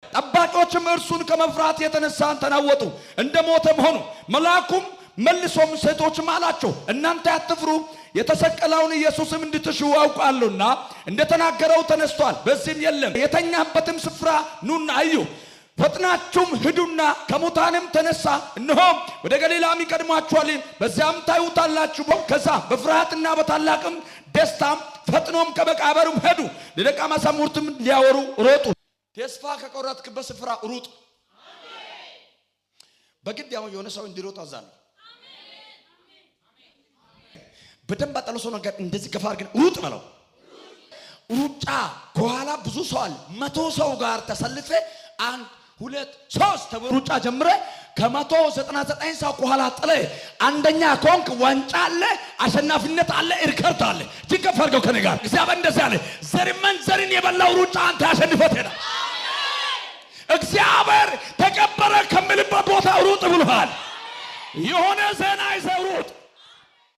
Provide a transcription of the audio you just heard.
ጠባቂዎችም እርሱን ከመፍራት የተነሳ ተናወጡ እንደሞተም ሆኑ። መልአኩም መልሶም ሴቶችም አላቸው እናንተ አትፍሩ፣ የተሰቀለውን ኢየሱስም እንድትሹ አውቃለሁና እንደተናገረው ተነስቷል፣ በዚህም የለም። የተኛበትም ስፍራ ኑና እዩ፣ ፈጥናችሁም ሂዱና ከሙታንም ተነሳ፣ እነሆ ወደ ገሊላም ይቀድማችኋል፣ በዚያም ታዩታላችሁ። ከዛ በፍርሃትና በታላቅም ደስታም ፈጥኖም ከመቃብሩም ሄዱ፣ ለደቀ መዛሙርቱም ሊያወሩ ሮጡ። ተስፋ ከቆረጥክበት ስፍራ ሩጥ። በግድ ያው የሆነ ሰው እንዲሮጥ አዛለሁ። በደንብ አጠለሶ ነገር እንደዚህ ገፋ አድርገን ሩጥ በለው። ሩጫ ከኋላ ብዙ ሰው አለ። 100 ሰው ጋር ተሰልፈ 1 2 3 ተብሎ ሩጫ ጀምረ ከ199 ሰው ከኋላ ጥለ አንደኛ ኮንክ ዋንጫ አለ፣ አሸናፊነት አለ፣ እርከርት አለ። ጅንከፍ አድርገው ከኔ ጋር እግዚአብሔር እንደዚህ አለ፣ ዘርን የበላው ሩጫ አንተ አሸንፈት ሄዳ። እግዚአብሔር ተቀበረ ከምልበት ቦታ ሩጥ ብሎሃል። የሆነ ዘና ይዘህ ሩጥ።